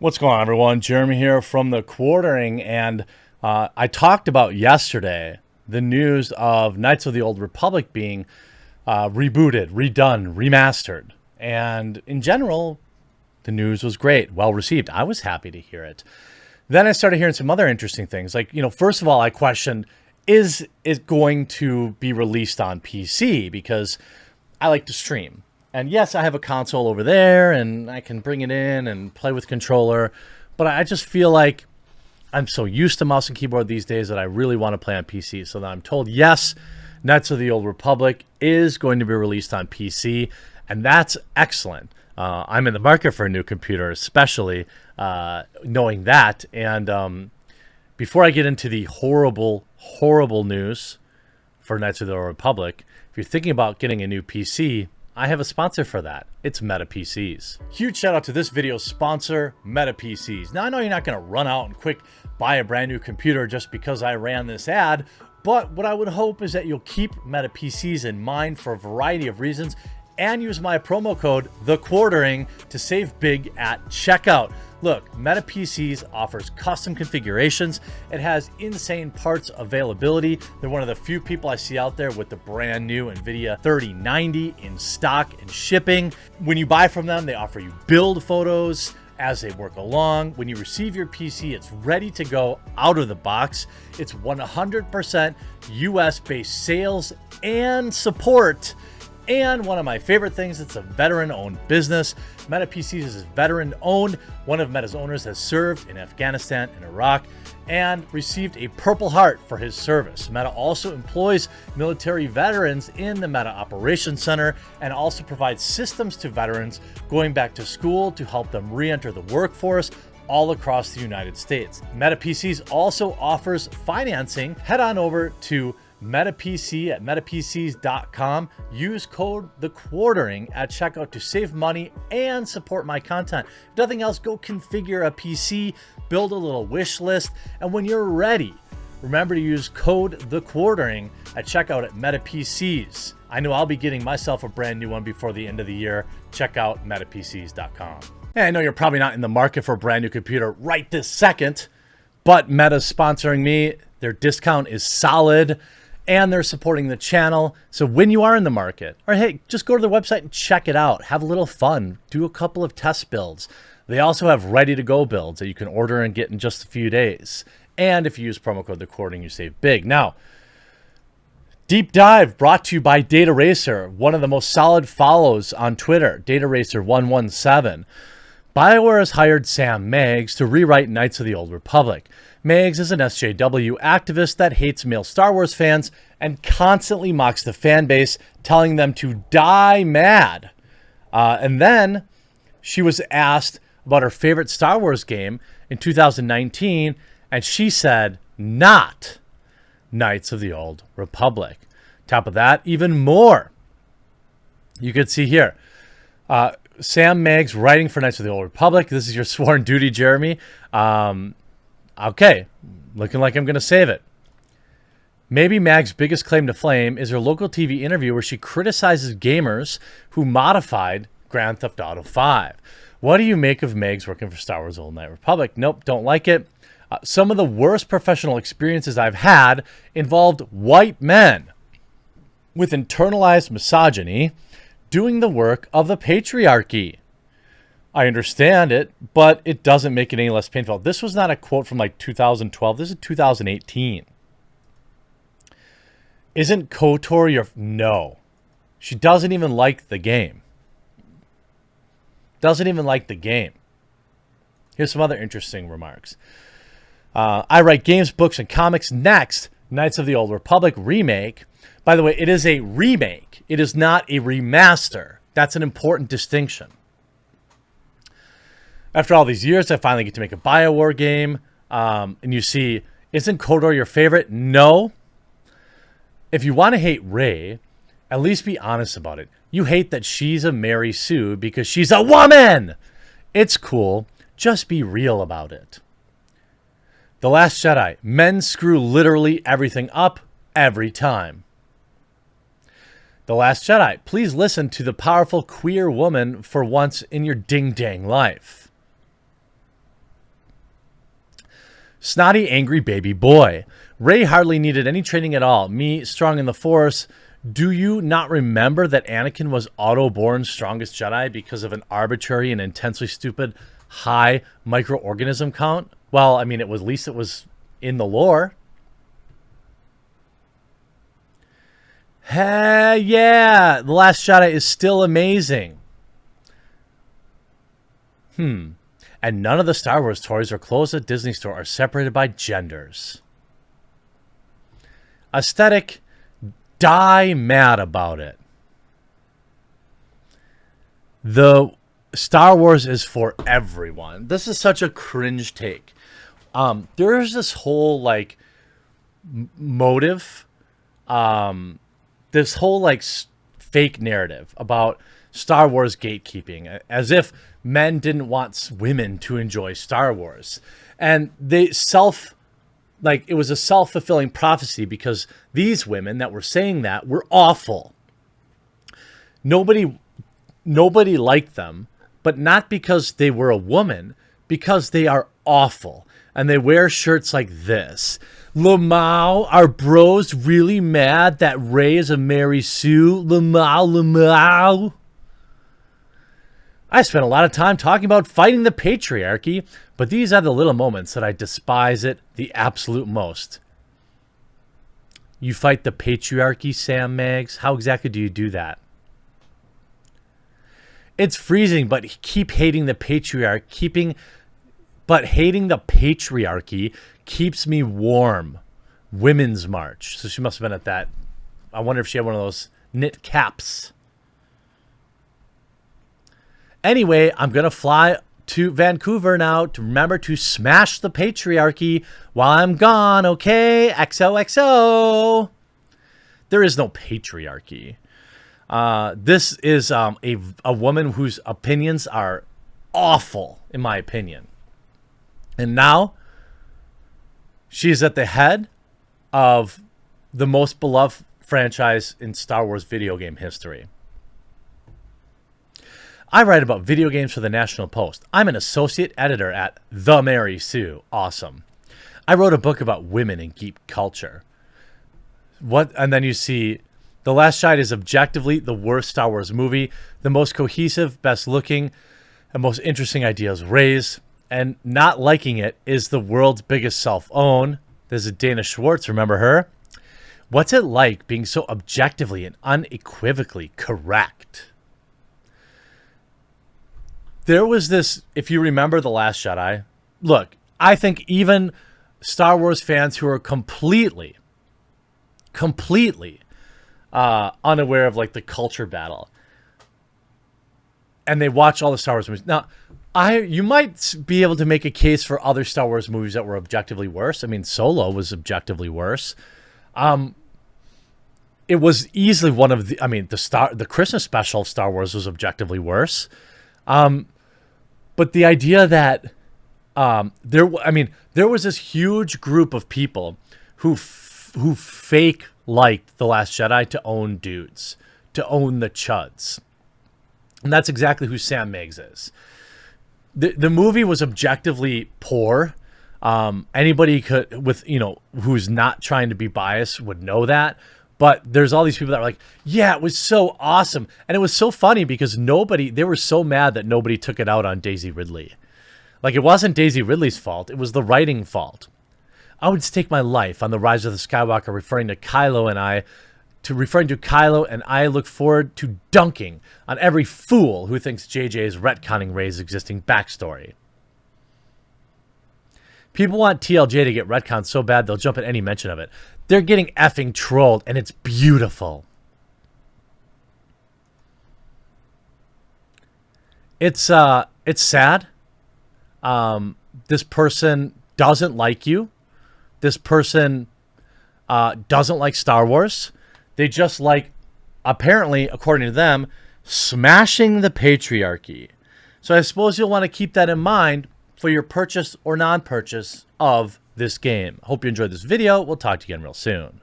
What's going on, everyone? Jeremy here from the Quartering, and I talked about yesterday the news of Knights of the Old Republic being rebooted, redone, remastered, and in general, the news was great, well received. I was happy to hear it. Then I started hearing some other interesting things, like, first of all, I questioned, is it going to be released on PC? Because I like to stream. And yes, I have a console over there and I can bring it in and play with controller, but I just feel like I'm so used to mouse and keyboard these days that I really want to play on PC. So that I'm told, yes, Knights of the Old Republic is going to be released on PC, and that's excellent. I'm in the market for a new computer, especially knowing that. And before I get into the horrible, horrible news for Knights of the Old Republic, if you're thinking about getting a new PC, I have a sponsor for that. It's Meta PCs. Huge shout out to this video's sponsor, Meta PCs. Now, I know you're not going to run out and quick buy a brand new computer just because I ran this ad, but what I would hope is that you'll keep Meta PCs in mind for a variety of reasons and use my promo code, TheQuartering, to save big at checkout. Look, Meta PCs offers custom configurations. It has insane parts availability. They're one of the few people I see out there with the brand new NVIDIA 3090 in stock and shipping. When you buy from them, they offer you build photos as they work along. When you receive your PC, it's ready to go out of the box. It's 100% US-based sales and support. And one of my favorite things, it's a veteran-owned business. Meta PCs is veteran-owned. One of Meta's owners has served in Afghanistan and Iraq and received a Purple Heart for his service. Meta also employs military veterans in the Meta Operations Center and also provides systems to veterans going back to school to help them re-enter the workforce all across the United States. Meta PCs also offers financing. Head on over to MetaPC at metapcs.com. Use code TheQuartering at checkout to save money and support my content. If nothing else, go configure a PC, build a little wish list, and when you're ready, remember to use code TheQuartering at checkout at MetaPCs. I know I'll be getting myself a brand new one before the end of the year. Check out metapcs.com. And I know you're probably not in the market for a brand new computer right this second, but Meta's sponsoring me. Their discount is solid, and they're supporting the channel. So when you are in the market, or hey, just go to the website and check it out. Have a little fun. Do a couple of test builds. They also have ready-to-go builds that you can order and get in just a few days. And if you use promo code TheQuartering, you save big. Now, Deep Dive brought to you by Data Racer, one of the most solid follows on Twitter, Data Racer 117. BioWare has hired Sam Meggs to rewrite Knights of the Old Republic. Meggs is an SJW activist that hates male Star Wars fans and constantly mocks the fan base, telling them to die mad. And then she was asked about her favorite Star Wars game in 2019, and she said, not Knights of the Old Republic. Top of that, even more. You could see here. Sam Meggs writing for Knights of the Old Republic. This is your sworn duty, Jeremy. Okay, looking like I'm going to save it. Maybe Meggs' biggest claim to fame is her local TV interview where she criticizes gamers who modified Grand Theft Auto 5. What do you make of Meggs working for Star Wars Old Knight Republic? Nope, don't like it. Some of the worst professional experiences I've had involved white men with internalized misogyny doing the work of the patriarchy. I understand it, but it doesn't make it any less painful. This was not a quote from like 2012. This is 2018. Isn't KOTOR your... No. She doesn't even like the game. Doesn't even like the game. Here's some other interesting remarks. I write games, books, and comics. Next, Knights of the Old Republic remake. By the way, it is a remake. It is not a remaster. That's an important distinction. After all these years, I finally get to make a BioWare game. And you see, isn't KOTOR your favorite? No. If you want to hate Rey, at least be honest about it. You hate that she's a Mary Sue because she's a woman. It's cool. Just be real about it. The Last Jedi. Men screw literally everything up every time. The Last Jedi. Please listen to the powerful queer woman for once in your ding-dang life. Snotty, angry baby boy. Rey hardly needed any training at all. Me, strong in the Force. Do you not remember that Anakin was auto-born strongest Jedi because of an arbitrary and intensely stupid high microorganism count? Well, I mean, at least it was in the lore. Hey, yeah, The Last Jedi is still amazing. And none of the Star Wars toys or clothes at Disney Store are separated by genders. Aesthetic, die mad about it. The Star Wars is for everyone. This is such a cringe take. There's this whole like motive, this whole like fake narrative about Star Wars gatekeeping, as if men didn't want women to enjoy Star Wars. And it was a self-fulfilling prophecy because these women that were saying that were awful. Nobody liked them, but not because they were a woman, because they are awful. And they wear shirts like this. Lamau, are bros really mad that Rey is a Mary Sue? Lamau. I spent a lot of time talking about fighting the patriarchy, but these are the little moments that I despise it the absolute most. You fight the patriarchy, Sam Maggs? How exactly do you do that? It's freezing, but keep hating the patriarchy. But hating the patriarchy keeps me warm. Women's March. So she must have been at that. I wonder if she had one of those knit caps. Anyway, I'm going to fly to Vancouver now to remember to smash the patriarchy while I'm gone, okay? XOXO. There is no patriarchy. This is a woman whose opinions are awful, in my opinion. And now she's at the head of the most beloved franchise in Star Wars video game history. I write about video games for the National Post. I'm an associate editor at The Mary Sue. Awesome. I wrote a book about women in geek culture. And then you see The Last Jedi is objectively the worst Star Wars movie, the most cohesive, best looking, and most interesting ideas raised. And not liking it is the world's biggest self-own. There's a Dana Schwartz, remember her? What's it like being so objectively and unequivocally correct? There was this, if you remember The Last Jedi, look, I think even Star Wars fans who are completely unaware of like the culture battle, and they watch all the Star Wars movies. Now, you might be able to make a case for other Star Wars movies that were objectively worse. I mean, Solo was objectively worse. It was easily one of the, I mean, the Christmas special of Star Wars was objectively worse. But the idea that there was this huge group of people who fake liked The Last Jedi to own dudes, to own the chuds. And that's exactly who Sam Maggs is. The movie was objectively poor. Anybody who's not trying to be biased would know that. But there's all these people that are like, yeah, it was so awesome. And it was so funny because they were so mad that nobody took it out on Daisy Ridley. Like, it wasn't Daisy Ridley's fault. It was the writing fault. I would stake my life on the Rise of the Skywalker, referring to Kylo, and I look forward to dunking on every fool who thinks JJ is retconning Rey's existing backstory. People want TLJ to get retconned so bad they'll jump at any mention of it. They're getting effing trolled, and it's beautiful. It's sad. This person doesn't like you. This person doesn't like Star Wars. They just like, apparently, according to them, smashing the patriarchy. So I suppose you'll want to keep that in mind for your purchase or non-purchase of this game. Hope you enjoyed this video. We'll talk to you again real soon.